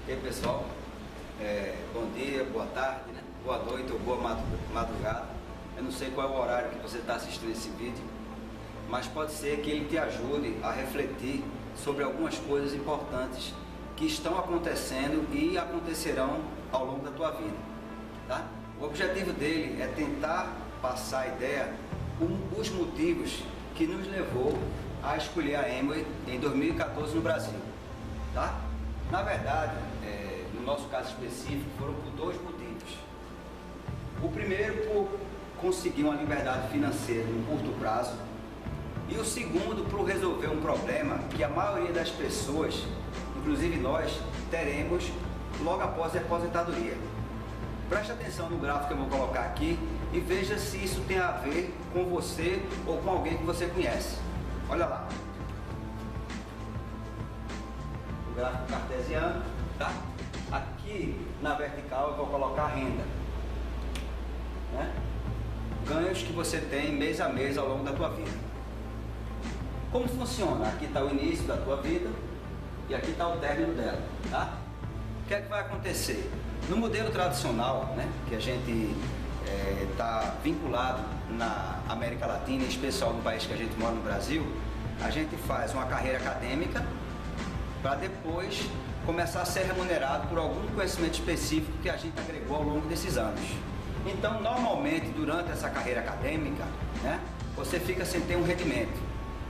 E aí, pessoal, bom dia, boa tarde, né? Boa noite ou boa madrugada. Eu não sei qual é o horário que você está assistindo esse vídeo, mas pode ser que ele te ajude a refletir sobre algumas coisas importantes que estão acontecendo e acontecerão ao longo da tua vida, tá? O objetivo dele é tentar passar a ideia, os motivos que nos levou a escolher a Amway em 2014 no Brasil, tá? Na verdade, no nosso caso específico, foram por dois motivos. O primeiro, por conseguir uma liberdade financeira no curto prazo, e o segundo, por resolver um problema que a maioria das pessoas, inclusive nós, teremos logo após a aposentadoria. Preste atenção no gráfico que eu vou colocar aqui e veja se isso tem a ver com você ou com alguém que você conhece. Olha lá. O gráfico cartesiano, tá? Aqui na vertical eu vou colocar a renda, né? Ganhos que você tem mês a mês ao longo da tua vida. Como funciona? Aqui está o início da tua vida e aqui está o término dela, tá? O que é que vai acontecer? No modelo tradicional, né, que a gente está vinculado na América Latina, em especial no país que a gente mora, no Brasil, a gente faz uma carreira acadêmica para depois começar a ser remunerado por algum conhecimento específico que a gente agregou ao longo desses anos. Então, normalmente, durante essa carreira acadêmica, né, você fica sem ter um rendimento.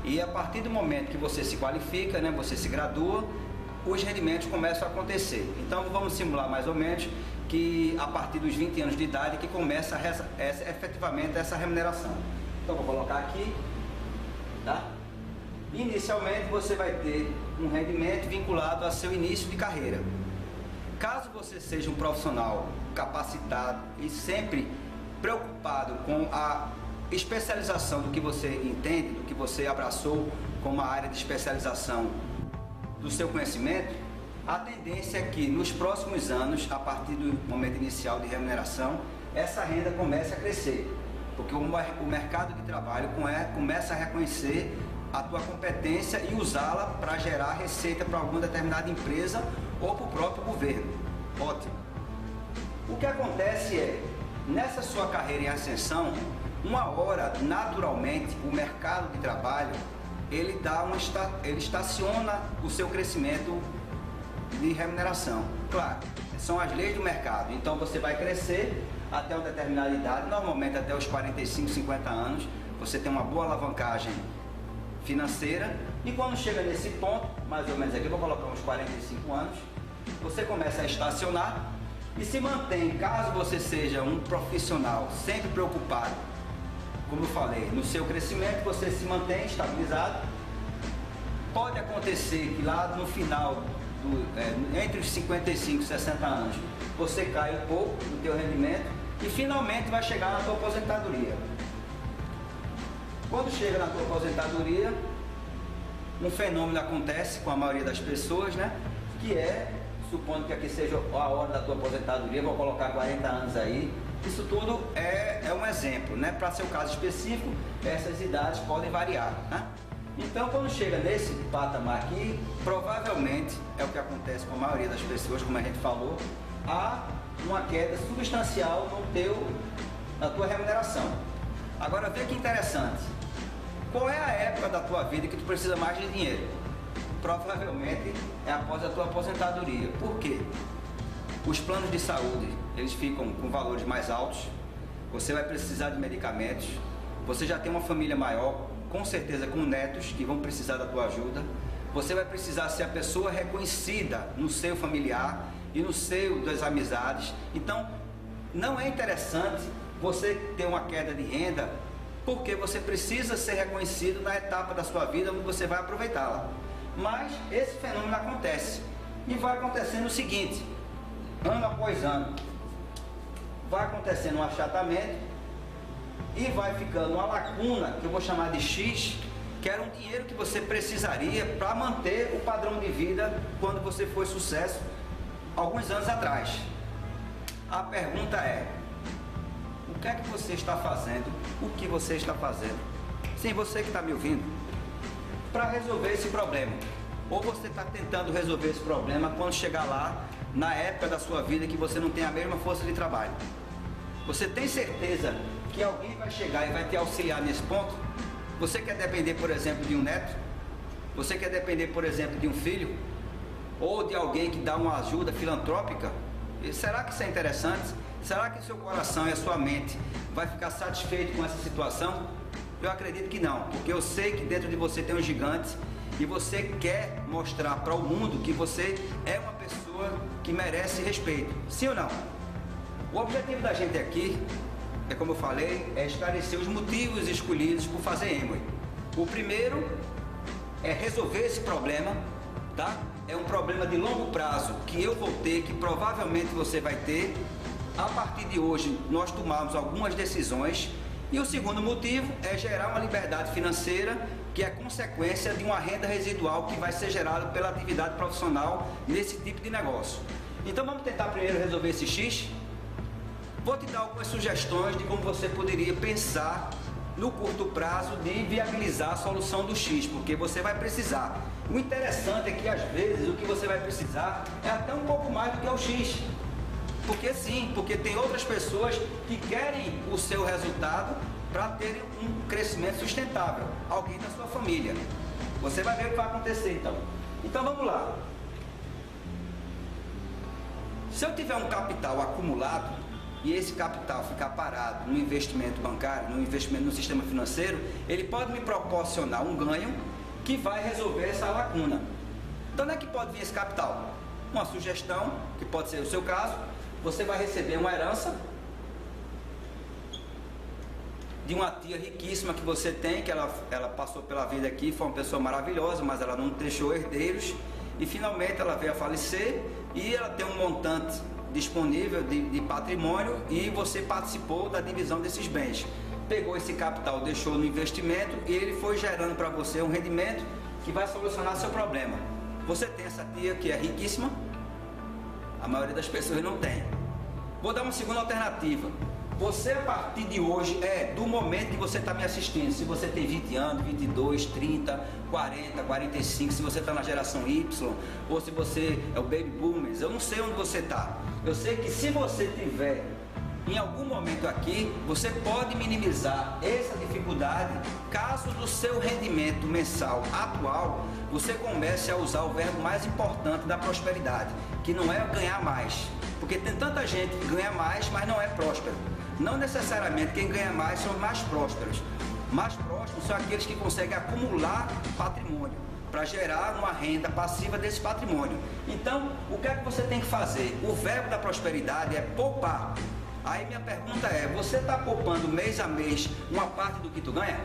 E a partir do momento que você se qualifica, né, você se gradua, os rendimentos começam a acontecer. Então, vamos simular mais ou menos que a partir dos 20 anos de idade que começa efetivamente essa remuneração. Então, vou colocar aqui, tá? Inicialmente você vai ter um rendimento vinculado ao seu início de carreira. Caso você seja um profissional capacitado e sempre preocupado com a especialização do que você entende, do que você abraçou como a área de especialização do seu conhecimento, a tendência é que nos próximos anos, a partir do momento inicial de remuneração, essa renda comece a crescer, porque o mercado de trabalho começa a reconhecer a tua competência e usá-la para gerar receita para alguma determinada empresa ou para o próprio governo. Ótimo. O que acontece é, nessa sua carreira em ascensão, uma hora, naturalmente, o mercado de trabalho, ele estaciona o seu crescimento de remuneração. Claro, são as leis do mercado, então você vai crescer até uma determinada idade, normalmente até os 45, 50 anos, você tem uma boa alavancagem financeira, e quando chega nesse ponto, mais ou menos aqui, eu vou colocar uns 45 anos, você começa a estacionar e se mantém. Caso você seja um profissional sempre preocupado, como eu falei, no seu crescimento, você se mantém estabilizado. Pode acontecer que lá no final, entre os 55 e 60 anos, você cai um pouco no teu rendimento e finalmente vai chegar na tua aposentadoria. Quando chega na tua aposentadoria, um fenômeno acontece com a maioria das pessoas, né? Que é, supondo que aqui seja a hora da tua aposentadoria, vou colocar 40 anos aí. Isso tudo é um exemplo, né? Para seu caso específico, essas idades podem variar, né? Então, quando chega nesse patamar aqui, provavelmente é o que acontece com a maioria das pessoas, como a gente falou, há uma queda substancial na tua remuneração. Agora, vê que interessante. Qual é a época da tua vida que tu precisa mais de dinheiro? Provavelmente é após a tua aposentadoria. Por quê? Os planos de saúde, eles ficam com valores mais altos, você vai precisar de medicamentos, você já tem uma família maior, com certeza com netos que vão precisar da tua ajuda, você vai precisar ser a pessoa reconhecida no seio familiar e no seio das amizades. Então, não é interessante você ter uma queda de renda, porque você precisa ser reconhecido na etapa da sua vida onde você vai aproveitá-la. Mas esse fenômeno acontece, e vai acontecendo o seguinte: ano após ano, vai acontecendo um achatamento e vai ficando uma lacuna, que eu vou chamar de X, que era um dinheiro que você precisaria para manter o padrão de vida quando você foi sucesso alguns anos atrás. A pergunta é: o que é que você está fazendo? O que você está fazendo? Sim, você que está me ouvindo, para resolver esse problema. Ou você está tentando resolver esse problema, quando chegar lá, na época da sua vida que você não tem a mesma força de trabalho. Você tem certeza que alguém vai chegar e vai te auxiliar nesse ponto? Você quer depender, por exemplo, de um neto? Você quer depender, por exemplo, de um filho? Ou de alguém que dá uma ajuda filantrópica? E será que isso é interessante? Será que o seu coração e a sua mente vai ficar satisfeito com essa situação? Eu acredito que não, porque eu sei que dentro de você tem um gigante e você quer mostrar para o mundo que você é uma pessoa que merece respeito. Sim ou não? O objetivo da gente aqui, é como eu falei, é esclarecer os motivos escolhidos por fazer Amway. O primeiro é resolver esse problema, tá? É um problema de longo prazo que eu vou ter, que provavelmente você vai ter. A partir de hoje nós tomamos algumas decisões. E o segundo motivo é gerar uma liberdade financeira, que é consequência de uma renda residual que vai ser gerada pela atividade profissional nesse tipo de negócio. Então vamos tentar primeiro resolver esse X? Vou te dar algumas sugestões de como você poderia pensar no curto prazo de viabilizar a solução do X, porque você vai precisar. O interessante é que às vezes o que você vai precisar é até um pouco mais do que o X. Porque sim, porque tem outras pessoas que querem o seu resultado para terem um crescimento sustentável. Alguém da sua família. Você vai ver o que vai acontecer então. Então vamos lá. Se eu tiver um capital acumulado e esse capital ficar parado no investimento bancário, no investimento no sistema financeiro, ele pode me proporcionar um ganho que vai resolver essa lacuna. Então onde é que pode vir esse capital? Uma sugestão, que pode ser o seu caso. Você vai receber uma herança de uma tia riquíssima que você tem, que ela passou pela vida aqui, foi uma pessoa maravilhosa, mas ela não deixou herdeiros e finalmente ela veio a falecer e ela tem um montante disponível de patrimônio e você participou da divisão desses bens. Pegou esse capital, deixou no investimento e ele foi gerando para você um rendimento que vai solucionar seu problema. Você tem essa tia que é riquíssima. A maioria das pessoas não tem. Vou dar uma segunda alternativa. Você, a partir de hoje, do momento que você está me assistindo, se você tem 20 anos, 22, 30, 40, 45, se você está na geração Y, ou se você é o Baby Boomers, eu não sei onde você está. Eu sei que se você tiver em algum momento aqui, você pode minimizar essa dificuldade caso do seu rendimento mensal atual, você comece a usar o verbo mais importante da prosperidade, que não é ganhar mais. Porque tem tanta gente que ganha mais, mas não é próspero. Não necessariamente quem ganha mais são os mais prósperos. Mais prósperos são aqueles que conseguem acumular patrimônio para gerar uma renda passiva desse patrimônio. Então, o que é que você tem que fazer? O verbo da prosperidade é poupar. Aí minha pergunta é, você está poupando mês a mês uma parte do que tu ganha?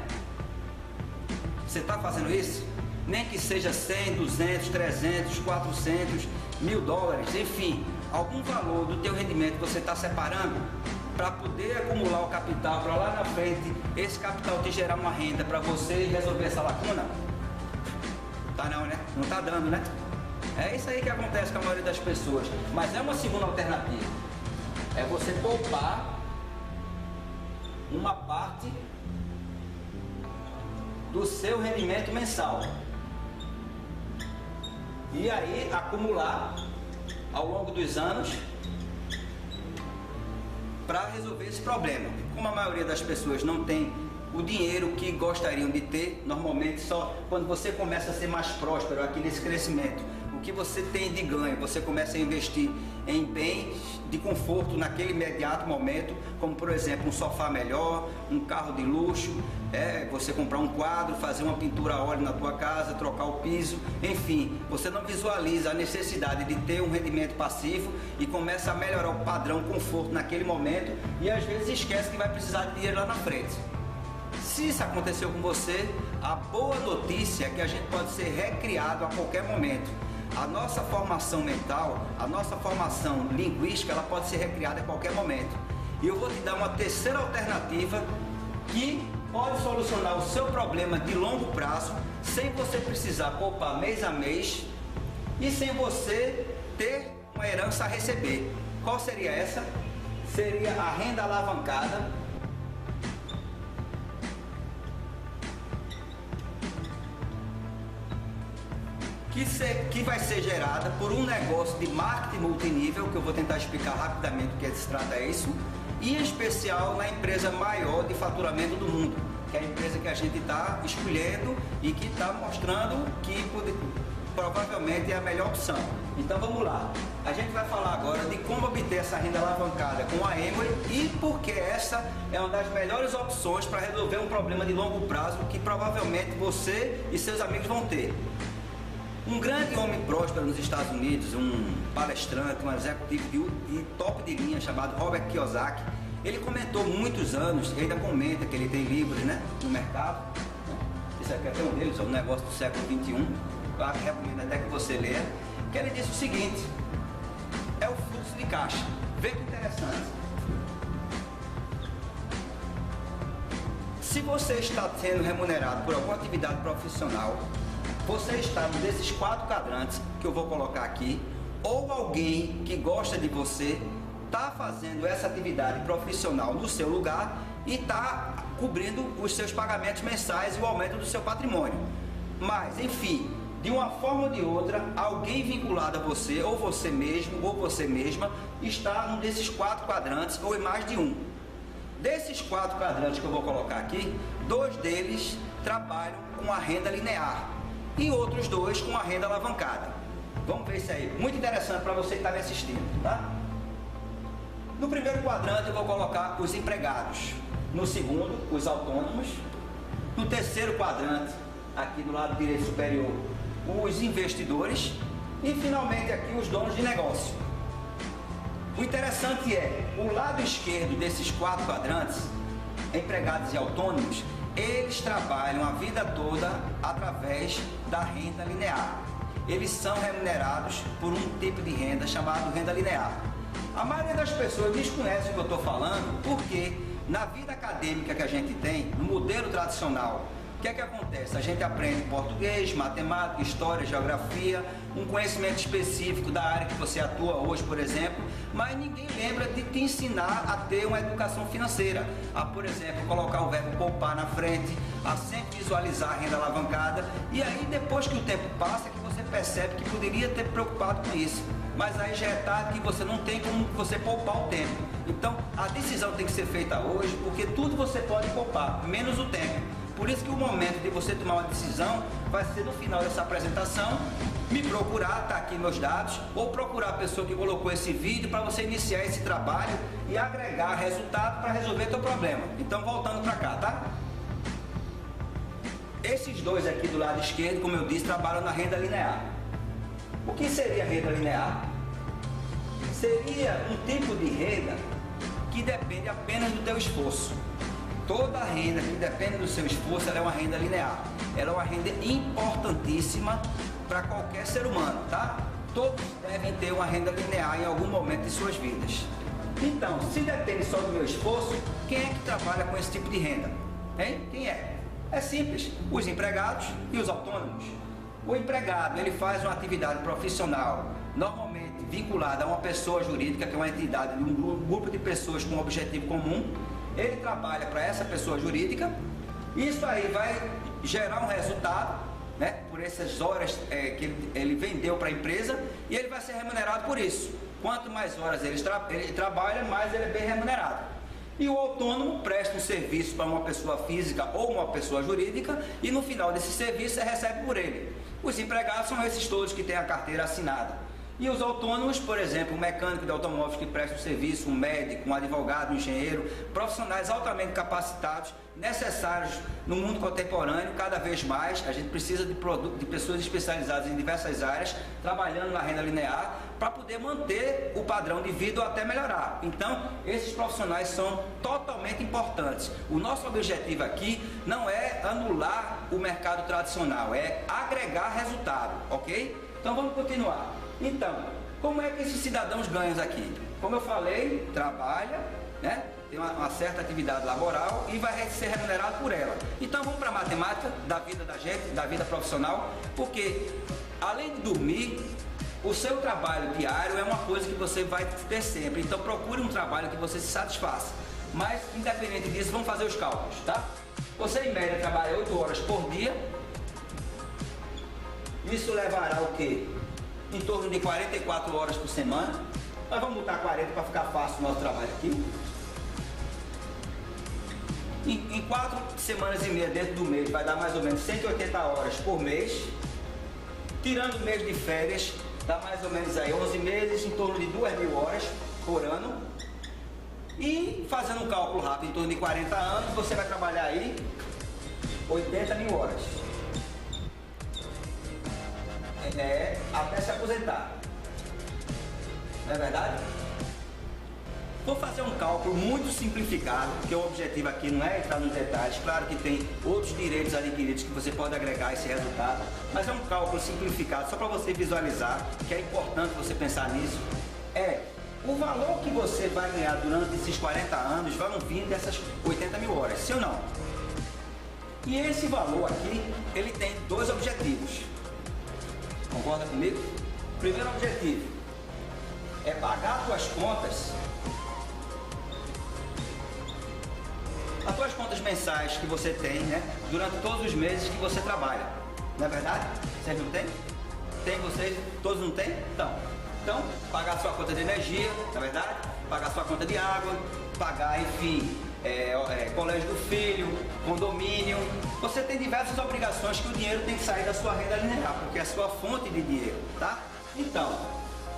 Você está fazendo isso? Nem que seja 100, 200, 300, 400, $1.000, enfim, algum valor do teu rendimento você está separando para poder acumular o capital, para lá na frente esse capital te gerar uma renda para você resolver essa lacuna? Tá não, né? Não tá dando, né? É isso aí que acontece com a maioria das pessoas. Mas é uma segunda alternativa. É você poupar uma parte do seu rendimento mensal e aí acumular ao longo dos anos para resolver esse problema. Como a maioria das pessoas não tem o dinheiro que gostariam de ter, normalmente só quando você começa a ser mais próspero aqui nesse crescimento, o que você tem de ganho, você começa a investir em bens de conforto naquele imediato momento, como por exemplo um sofá melhor, um carro de luxo, você comprar um quadro, fazer uma pintura a óleo na tua casa, trocar o piso, enfim, você não visualiza a necessidade de ter um rendimento passivo e começa a melhorar o padrão conforto naquele momento e às vezes esquece que vai precisar de dinheiro lá na frente. Se isso aconteceu com você, a boa notícia é que a gente pode ser recriado a qualquer momento. A nossa formação mental, a nossa formação linguística, ela pode ser recriada a qualquer momento. E eu vou te dar uma terceira alternativa que pode solucionar o seu problema de longo prazo, sem você precisar poupar mês a mês e sem você ter uma herança a receber. Qual seria essa? Seria a renda alavancada. que vai ser gerada por um negócio de marketing multinível, que eu vou tentar explicar rapidamente o que se trata isso, e em especial na empresa maior de faturamento do mundo, que é a empresa que a gente está escolhendo e que está mostrando que provavelmente é a melhor opção. Então vamos lá, a gente vai falar agora de como obter essa renda alavancada com a Amway e porque essa é uma das melhores opções para resolver um problema de longo prazo que provavelmente você e seus amigos vão ter. Um grande homem próspero nos Estados Unidos, um palestrante, um executivo de top de linha chamado Robert Kiyosaki, ele comentou muitos anos, e ainda comenta que ele tem livros, né, no mercado. Esse aqui é até um deles, é um negócio do século XXI, eu recomendo até que você leia, que ele disse o seguinte: é o fluxo de caixa. Vê que interessante. Se você está sendo remunerado por alguma atividade profissional, você está num desses 4 quadrantes que eu vou colocar aqui, ou alguém que gosta de você está fazendo essa atividade profissional no seu lugar e está cobrindo os seus pagamentos mensais e o aumento do seu patrimônio. Mas, enfim, de uma forma ou de outra, alguém vinculado a você, ou você mesmo, ou você mesma, está num desses 4 quadrantes, ou em mais de um. Desses 4 quadrantes que eu vou colocar aqui, 2 deles trabalham com a renda linear e outros 2 com a renda alavancada. Vamos ver isso aí, muito interessante para você que está me assistindo, tá? No primeiro quadrante eu vou colocar os empregados, no segundo, os autônomos, no terceiro quadrante, aqui do lado direito superior, os investidores e finalmente aqui os donos de negócio. O interessante é, o lado esquerdo desses 4 quadrantes, empregados e autônomos, eles trabalham a vida toda através da renda linear. Eles são remunerados por um tipo de renda chamado renda linear. A maioria das pessoas desconhece o que eu estou falando porque na vida acadêmica que a gente tem, no modelo tradicional, o que é que acontece? A gente aprende português, matemática, história, geografia, um conhecimento específico da área que você atua hoje, por exemplo, mas ninguém lembra de te ensinar a ter uma educação financeira, a, por exemplo, colocar o verbo poupar na frente, a sempre visualizar a renda alavancada, e aí depois que o tempo passa que você percebe que poderia ter preocupado com isso, mas aí já é tarde que você não tem como você poupar o tempo. Então a decisão tem que ser feita hoje, porque tudo você pode poupar, menos o tempo. Por isso que o momento de você tomar uma decisão vai ser no final dessa apresentação, me procurar, tá aqui meus dados, ou procurar a pessoa que colocou esse vídeo para você iniciar esse trabalho e agregar resultado para resolver teu problema. Então voltando para cá, tá? Esses 2 aqui do lado esquerdo, como eu disse, trabalham na renda linear. O que seria a renda linear? Seria um tipo de renda que depende apenas do teu esforço. Toda renda que depende do seu esforço, ela é uma renda linear. Ela é uma renda importantíssima para qualquer ser humano, tá? Todos devem ter uma renda linear em algum momento de suas vidas. Então, se depende só do meu esforço, quem é que trabalha com esse tipo de renda? Hein? Quem é? É simples, os empregados e os autônomos. O empregado, ele faz uma atividade profissional, normalmente vinculada a uma pessoa jurídica, que é uma entidade de um grupo de pessoas com um objetivo comum. Ele trabalha para essa pessoa jurídica, isso aí vai gerar um resultado, né, por essas horas que ele vendeu para a empresa, e ele vai ser remunerado por isso. Quanto mais horas ele trabalha, mais ele é bem remunerado. E o autônomo presta um serviço para uma pessoa física ou uma pessoa jurídica, e no final desse serviço você recebe por ele. Os empregados são esses todos que têm a carteira assinada. E os autônomos, por exemplo, um mecânico de automóveis que presta um serviço, um médico, um advogado, um engenheiro, profissionais altamente capacitados, necessários no mundo contemporâneo. Cada vez mais a gente precisa de pessoas especializadas em diversas áreas, trabalhando na renda linear, para poder manter o padrão de vida ou até melhorar. Então, esses profissionais são totalmente importantes. O nosso objetivo aqui não é anular o mercado tradicional, é agregar resultado, ok? Então vamos continuar. Então, como é que esses cidadãos ganham aqui? Como eu falei, trabalha, né? Tem uma certa atividade laboral e vai ser remunerado por ela. Então vamos para a matemática da vida da gente, da vida profissional, porque além de dormir, o seu trabalho diário é uma coisa que você vai ter sempre. Então procure um trabalho que você se satisfaça. Mas independente disso, vamos fazer os cálculos, tá? Você em média trabalha 8 horas por dia. Isso levará o quê? Em torno de 44 horas por semana. Nós vamos botar 40 para ficar fácil o nosso trabalho aqui. Em 4 semanas e meia dentro do mês vai dar mais ou menos 180 horas por mês. Tirando o mês de férias, dá mais ou menos aí 11 meses, em torno de 2.000 horas por ano. E fazendo um cálculo rápido, em torno de 40 anos, você vai trabalhar aí 80.000 horas. Até se aposentar. Não é verdade? Vou fazer um cálculo muito simplificado, porque o objetivo aqui não é entrar nos detalhes. Claro que tem outros direitos adquiridos que você pode agregar esse resultado, mas é um cálculo simplificado só para você visualizar, que é importante você pensar nisso. O valor que você vai ganhar durante esses 40 anos vai vir dessas 80.000 horas, sim ou não? E esse valor aqui, ele tem 2 objetivos. Concorda comigo? O primeiro objetivo é pagar as tuas contas. As tuas contas mensais que você tem, né? Durante todos os meses que você trabalha. Não é verdade? Vocês não têm? Tem vocês? Todos não têm? Então, pagar a sua conta de energia, não é verdade? Pagar a sua conta de água, pagar, enfim, colégio do filho, condomínio. Você tem diversas obrigações que o dinheiro tem que sair da sua renda linear, porque é a sua fonte de dinheiro, tá? Então,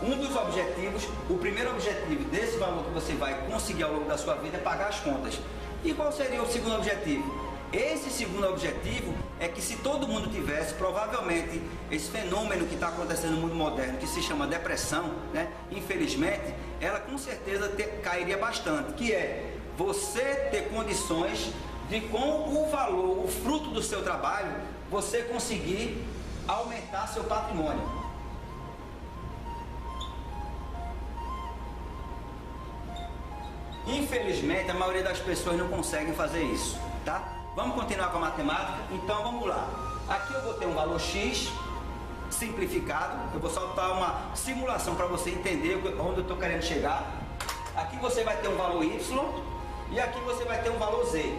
um dos objetivos, o primeiro objetivo desse valor que você vai conseguir ao longo da sua vida é pagar as contas. E qual seria o segundo objetivo? Esse segundo objetivo é que, se todo mundo tivesse, provavelmente esse fenômeno que está acontecendo no mundo moderno, que se chama depressão, né? Infelizmente, ela com certeza cairia bastante, que é você ter condições de, com o valor, o fruto do seu trabalho, você conseguir aumentar seu patrimônio. Infelizmente, a maioria das pessoas não conseguem fazer isso, tá? Vamos continuar com a matemática? Então vamos lá. Aqui eu vou ter um valor X simplificado. Eu vou soltar uma simulação para você entender onde eu estou querendo chegar. Aqui você vai ter um valor Y e aqui você vai ter um valor Z.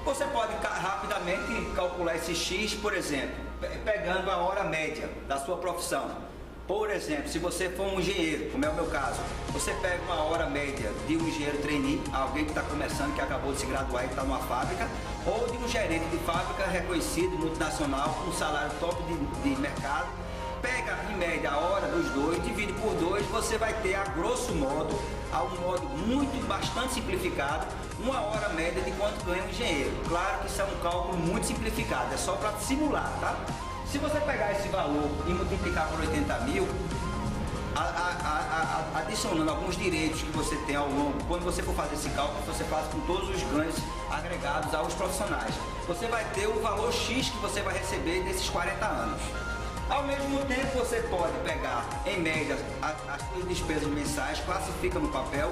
Você pode rapidamente calcular esse X, por exemplo, pegando a hora média da sua profissão. Por exemplo, se você for um engenheiro, como é o meu caso, você pega uma hora média de um engenheiro trainee, alguém que está começando, que acabou de se graduar e está numa fábrica, ou de um gerente de fábrica reconhecido, multinacional, com um salário top de mercado. Pega em média a hora dos dois, divide por 2, você vai ter, a grosso modo, a um modo bastante simplificado, uma hora média de quanto ganha um engenheiro. Claro que isso é um cálculo muito simplificado, é só para simular, tá? Se você pegar esse valor e multiplicar por 80.000, adicionando alguns direitos que você tem ao longo, quando você for fazer esse cálculo, você faz com todos os ganhos agregados aos profissionais. Você vai ter o valor X que você vai receber desses 40 anos. Ao mesmo tempo, você pode pegar, em média, as suas despesas mensais, classifica no papel,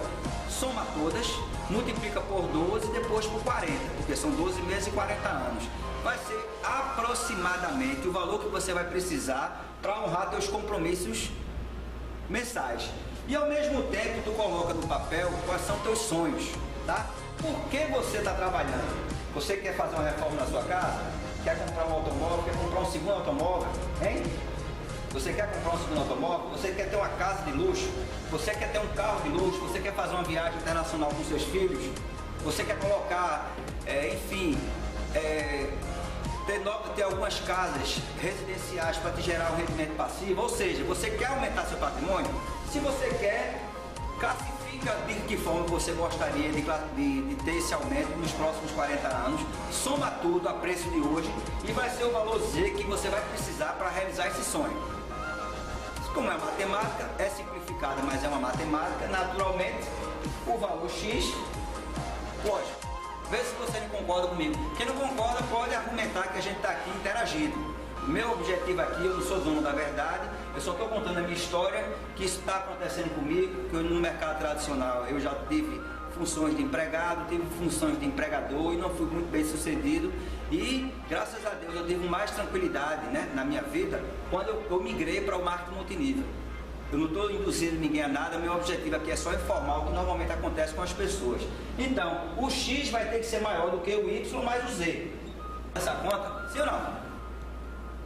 soma todas, multiplica por 12 e depois por 40, porque são 12 meses e 40 anos. Vai ser aproximadamente o valor que você vai precisar para honrar seus compromissos mensais. E ao mesmo tempo, tu coloca no papel quais são teus sonhos, tá? Por que você está trabalhando? Você quer fazer uma reforma na sua casa? Quer comprar um automóvel? Quer comprar um segundo automóvel? Hein? Você quer comprar um segundo automóvel? Você quer ter uma casa de luxo? Você quer ter um carro de luxo? Você quer fazer uma viagem internacional com seus filhos? Você quer colocar, ter algumas casas residenciais para te gerar um rendimento passivo? Ou seja, você quer aumentar seu patrimônio? Se você quer, classifica de que forma você gostaria de ter esse aumento nos próximos 40 anos, soma tudo a preço de hoje e vai ser o valor Z que você vai precisar para realizar esse sonho. Como é matemática, é simplificada, mas é uma matemática, naturalmente, o valor X, lógico. Vê se você não concorda comigo. Quem não concorda pode argumentar que a gente está aqui interagindo. Meu objetivo aqui, eu não sou dono da verdade, eu só estou contando a minha história, que isso está acontecendo comigo, que eu, no mercado tradicional eu já tive funções de empregado, tive funções de empregador e não fui muito bem sucedido. E graças a Deus eu tive mais tranquilidade, né, na minha vida quando eu migrei para o marketing multinível. Eu não estou induzindo ninguém a nada, meu objetivo aqui é só informar o que normalmente acontece com as pessoas. Então, o X vai ter que ser maior do que o Y mais o Z. Essa conta, sim ou não?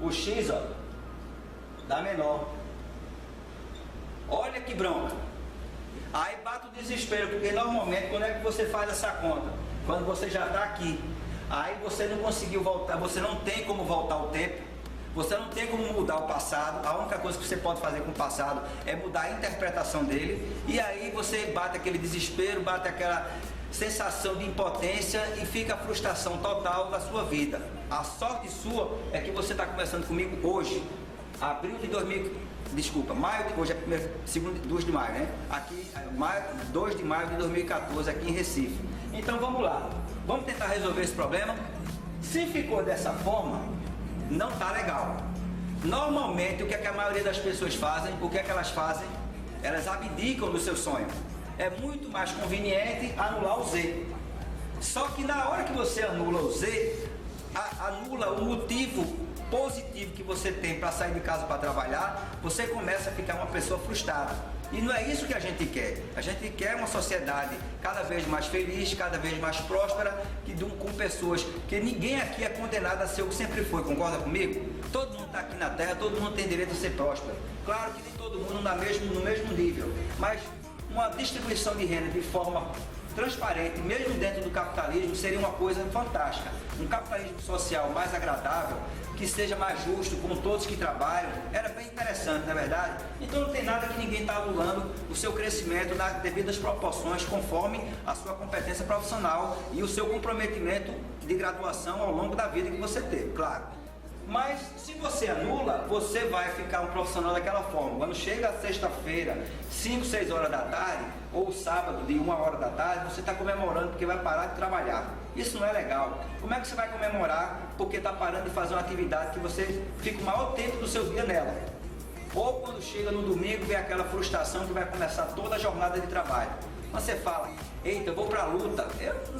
O X, ó, dá menor. Olha que bronca. Aí bate o desespero, porque normalmente quando é que você faz essa conta? Quando você já está aqui. Aí você não conseguiu voltar, você não tem como voltar o tempo, você não tem como mudar o passado. A única coisa que você pode fazer com o passado é mudar a interpretação dele. E aí você bate aquele desespero, bate aquela sensação de impotência e fica a frustração total da sua vida. A sorte sua é que você está conversando comigo hoje, hoje é segundo 2 de maio, né? Aqui, 2 de maio de 2014, aqui em Recife. Então vamos lá, vamos tentar resolver esse problema. Se ficou dessa forma, não tá legal. Normalmente, o que é que a maioria das pessoas fazem? O que é que elas fazem? Elas abdicam do seu sonho. É muito mais conveniente anular o Z. Só que na hora que você anula o Z, anula o motivo positivo que você tem para sair de casa para trabalhar, você começa a ficar uma pessoa frustrada. E não é isso que a gente quer. A gente quer uma sociedade cada vez mais feliz, cada vez mais próspera, com pessoas que ninguém aqui é condenado a ser o que sempre foi. Concorda comigo? Todo mundo está aqui na Terra, todo mundo tem direito a ser próspero. Claro que nem todo mundo no mesmo nível, mas uma distribuição de renda de forma transparente, mesmo dentro do capitalismo, seria uma coisa fantástica. Um capitalismo social mais agradável, que seja mais justo com todos que trabalham, era bem interessante, não é verdade? Então não tem nada que ninguém está anulando o seu crescimento nas devidas proporções, conforme a sua competência profissional e o seu comprometimento de graduação ao longo da vida que você teve, claro. Mas se você anula, você vai ficar um profissional daquela forma. Quando chega a sexta-feira, 5, 6 horas da tarde, ou sábado de 1 hora da tarde, você está comemorando porque vai parar de trabalhar. Isso não é legal. Como é que você vai comemorar porque está parando de fazer uma atividade que você fica o maior tempo do seu dia nela? Ou quando chega no domingo, vem aquela frustração que vai começar toda a jornada de trabalho. Você fala, eita, eu vou para a luta.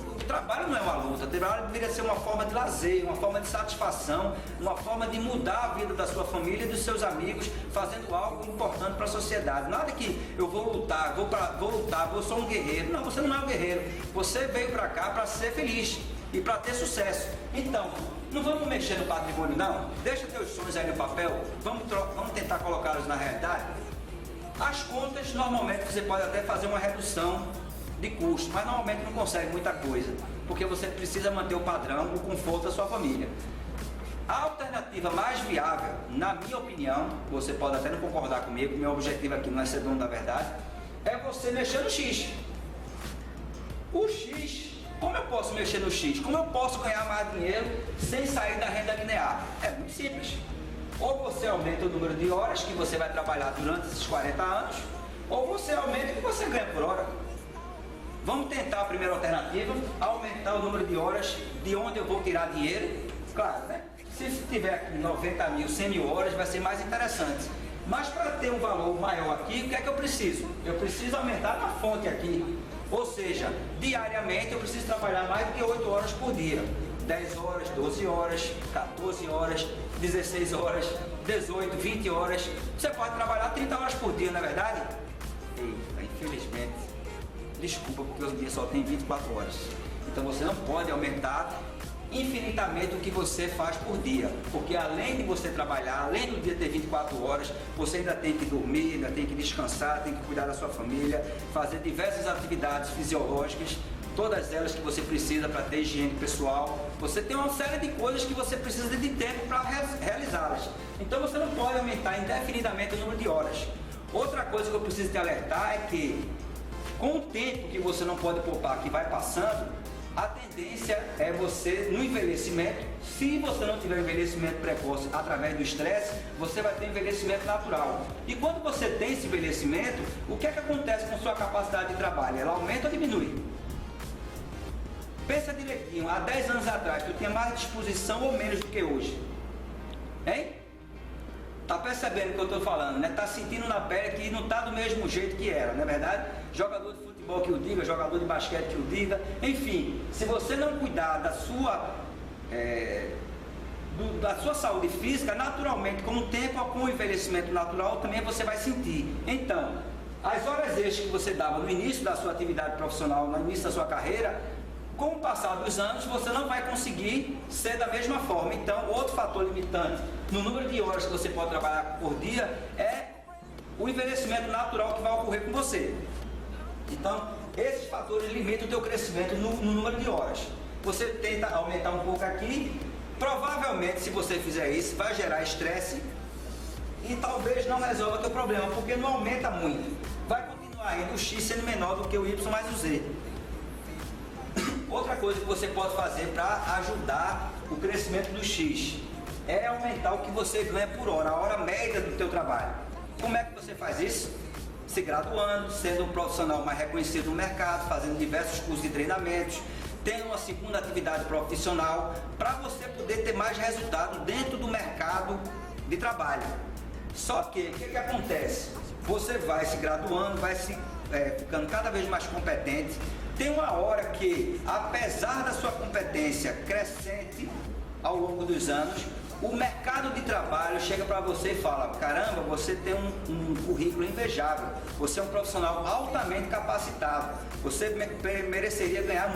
O trabalho não é uma luta, o trabalho deveria ser uma forma de lazer, uma forma de satisfação, uma forma de mudar a vida da sua família e dos seus amigos, fazendo algo importante para a sociedade. Nada que eu vou lutar, vou ser um guerreiro. Não, você não é um guerreiro. Você veio para cá para ser feliz e para ter sucesso. Então, não vamos mexer no patrimônio não? Deixa teus sonhos aí no papel, vamos tentar colocá-los na realidade. As contas, normalmente você pode até fazer uma redução de custo, mas normalmente não consegue muita coisa, porque você precisa manter o padrão, o conforto da sua família. A alternativa mais viável, na minha opinião, você pode até não concordar comigo, meu objetivo aqui não é ser dono da verdade, é você mexer no X. O X, como eu posso mexer no X? Como eu posso ganhar mais dinheiro sem sair da renda linear? É muito simples. Ou você aumenta o número de horas que você vai trabalhar durante esses 40 anos, ou você aumenta o que você ganha por hora. Vamos tentar a primeira alternativa, aumentar o número de horas, de onde eu vou tirar dinheiro. Claro, né? Se tiver aqui 90 mil, 100 mil horas, vai ser mais interessante. Mas para ter um valor maior aqui, o que é que eu preciso? Eu preciso aumentar na fonte aqui. Ou seja, diariamente eu preciso trabalhar mais do que 8 horas por dia. 10 horas, 12 horas, 14 horas, 16 horas, 18, 20 horas. Você pode trabalhar 30 horas por dia, não é verdade? Eita, infelizmente, desculpa, porque hoje em dia só tem 24 horas. Então você não pode aumentar infinitamente o que você faz por dia, porque além de você trabalhar, além do dia ter 24 horas, você ainda tem que dormir, ainda tem que descansar, tem que cuidar da sua família, fazer diversas atividades fisiológicas, todas elas que você precisa para ter higiene pessoal. Você tem uma série de coisas que você precisa de tempo para realizá-las. Então você não pode aumentar indefinidamente o número de horas. Outra coisa que eu preciso te alertar é que, com o tempo que você não pode poupar, que vai passando, a tendência é você, no envelhecimento, se você não tiver envelhecimento precoce através do estresse, você vai ter envelhecimento natural. E quando você tem esse envelhecimento, o que é que acontece com sua capacidade de trabalho? Ela aumenta ou diminui? Pensa direitinho, há 10 anos atrás, tu tinha mais disposição ou menos do que hoje? Hein? Tá percebendo o que eu estou falando, né? Tá sentindo na pele que não tá do mesmo jeito que era, não é verdade? Jogador de futebol que o diga, jogador de basquete que o diga, enfim, se você não cuidar da sua saúde física, naturalmente, com o tempo, com o envelhecimento natural, também você vai sentir. Então, as horas extras que você dava no início da sua atividade profissional, no início da sua carreira, Com o passar dos anos, você não vai conseguir ser da mesma forma. Então, outro fator limitante no número de horas que você pode trabalhar por dia é o envelhecimento natural que vai ocorrer com você. Então, esses fatores limitam o teu crescimento no número de horas. Você tenta aumentar um pouco aqui, provavelmente, se você fizer isso, vai gerar estresse e talvez não resolva o teu problema, porque não aumenta muito. Vai continuar ainda o X sendo menor do que o Y mais o Z. Outra coisa que você pode fazer para ajudar o crescimento do X é aumentar o que você ganha por hora, a hora média do teu trabalho. Como é que você faz isso? Se graduando, sendo um profissional mais reconhecido no mercado, fazendo diversos cursos de treinamentos, tendo uma segunda atividade profissional, para você poder ter mais resultado dentro do mercado de trabalho. Só que, o que acontece? Você vai se graduando, vai ficando cada vez mais competente. Tem uma hora que, apesar da sua competência crescente ao longo dos anos, o mercado de trabalho chega para você e fala: caramba, você tem um currículo invejável, você é um profissional altamente capacitado, você mereceria ganhar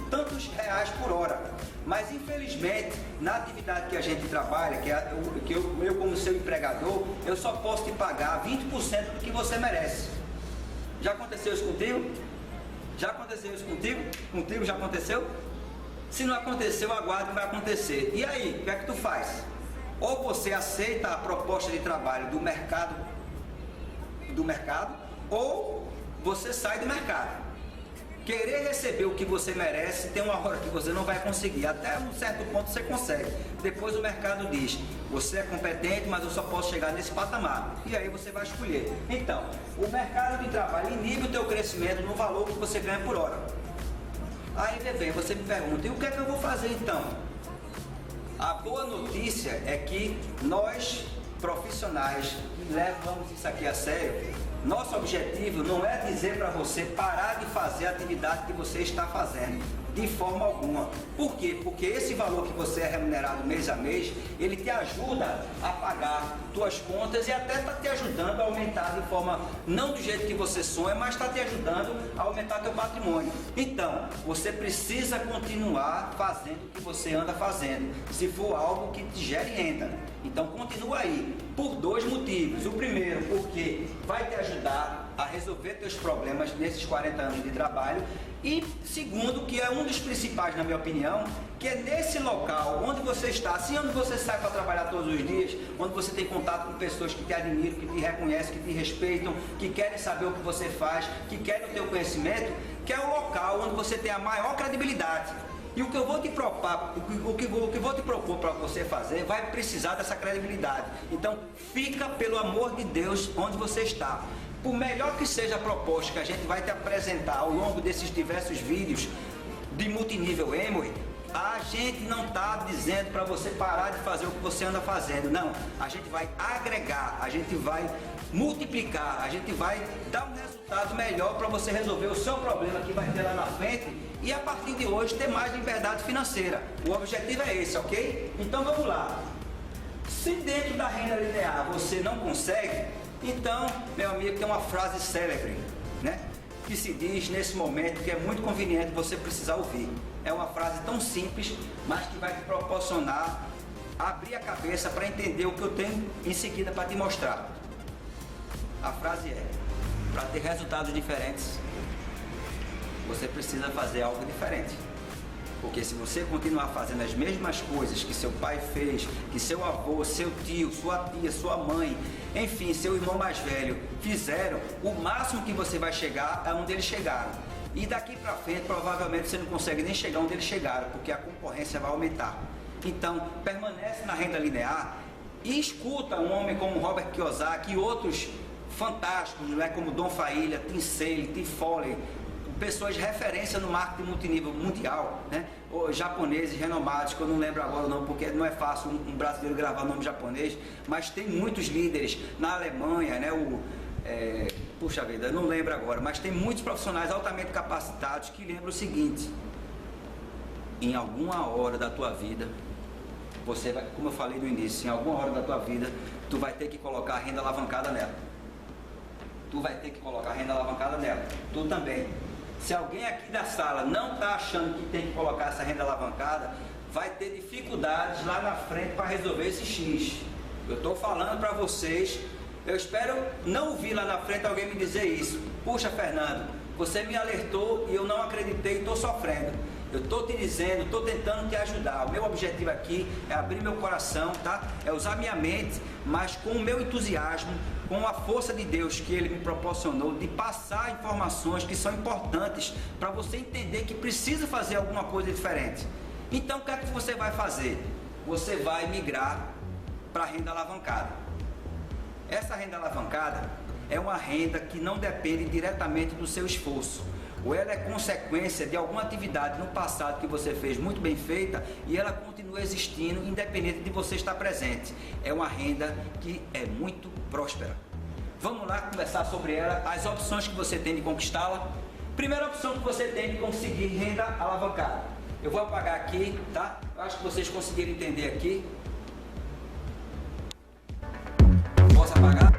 tantos reais por hora. Mas infelizmente, na atividade que a gente trabalha, que eu como seu empregador, eu só posso te pagar 20% do que você merece. Já aconteceu isso contigo? Já aconteceu isso contigo? Contigo já aconteceu? Se não aconteceu, aguarde que vai acontecer. E aí, o que é que tu faz? Ou você aceita a proposta de trabalho do mercado, ou você sai do mercado. Querer receber o que você merece, tem uma hora que você não vai conseguir. Até um certo ponto você consegue. Depois o mercado diz: você é competente, mas eu só posso chegar nesse patamar. E aí você vai escolher. Então, o mercado de trabalho inibe o teu crescimento no valor que você ganha por hora. Aí, bebê, você me pergunta: e o que é que eu vou fazer então? A boa notícia é que nós, profissionais, levamos isso aqui a sério. Nosso objetivo não é dizer para você parar de fazer a atividade que você está fazendo, de forma alguma. Por quê? Porque esse valor que você é remunerado mês a mês, ele te ajuda a pagar tuas contas e até está te ajudando a aumentar de forma, não do jeito que você sonha, mas está te ajudando a aumentar teu patrimônio. Então, você precisa continuar fazendo o que você anda fazendo, se for algo que te gere renda. Então, continua aí, por dois motivos. O primeiro, porque vai te ajudar a resolver teus problemas nesses 40 anos de trabalho. E segundo, que é um dos principais, na minha opinião, que é nesse local onde você está, assim onde você sai para trabalhar todos os dias, onde você tem contato com pessoas que te admiram, que te reconhecem, que te respeitam, que querem saber o que você faz, que querem o teu conhecimento, que é o local onde você tem a maior credibilidade. E o que eu vou te propor para você fazer vai precisar dessa credibilidade. Então, fica, pelo amor de Deus, onde você está. Por melhor que seja a proposta que a gente vai te apresentar ao longo desses diversos vídeos de multinível Amway, a gente não está dizendo para você parar de fazer o que você anda fazendo. Não, a gente vai agregar, a gente vai multiplicar, a gente vai dar um resultado melhor para você resolver o seu problema que vai ter lá na frente e a partir de hoje ter mais liberdade financeira. O objetivo é esse, ok? Então vamos lá. Se dentro da renda linear você não consegue, então, meu amigo, tem uma frase célebre, né? Que se diz nesse momento que é muito conveniente você precisar ouvir. É uma frase tão simples, mas que vai te proporcionar abrir a cabeça para entender o que eu tenho em seguida para te mostrar. A frase é: para ter resultados diferentes, você precisa fazer algo diferente. Porque se você continuar fazendo as mesmas coisas que seu pai fez, que seu avô, seu tio, sua tia, sua mãe, enfim, seu irmão mais velho fizeram, o máximo que você vai chegar é onde eles chegaram. E daqui para frente, provavelmente você não consegue nem chegar onde eles chegaram, porque a concorrência vai aumentar. Então, permanece na renda linear e escuta um homem como Robert Kiyosaki e outros fantásticos, né, como Don Failla, Tim Sale, Tim Foley, pessoas de referência no marketing multinível mundial, né? Ou japoneses renomados, que eu não lembro agora o nome, porque não é fácil um brasileiro gravar nome japonês, mas tem muitos líderes na Alemanha, né? Puxa vida, eu não lembro agora, mas tem muitos profissionais altamente capacitados que lembram o seguinte: em alguma hora da tua vida, você vai, como eu falei no início, em alguma hora da tua vida, tu vai ter que colocar a renda alavancada nela. Tu vai ter que colocar a renda alavancada nela. Tu também. Se alguém aqui da sala não está achando que tem que colocar essa renda alavancada, vai ter dificuldades lá na frente para resolver esse X. Eu estou falando para vocês, eu espero não ouvir lá na frente alguém me dizer isso. Puxa, Fernando, você me alertou e eu não acreditei e estou sofrendo. Eu estou te dizendo, estou tentando te ajudar. O meu objetivo aqui é abrir meu coração, tá? É usar minha mente, mas com o meu entusiasmo, com a força de Deus que Ele me proporcionou, de passar informações que são importantes para você entender que precisa fazer alguma coisa diferente. Então, o que é que você vai fazer? Você vai migrar para a renda alavancada. Essa renda alavancada é uma renda que não depende diretamente do seu esforço, ou ela é consequência de alguma atividade no passado que você fez muito bem feita e ela continua existindo independente de você estar presente. É uma renda que é muito próspera. Vamos lá conversar sobre ela, as opções que você tem de conquistá-la. Primeira opção que você tem de conseguir renda alavancada. Eu vou apagar aqui, tá? Eu acho que vocês conseguiram entender aqui. Posso apagar?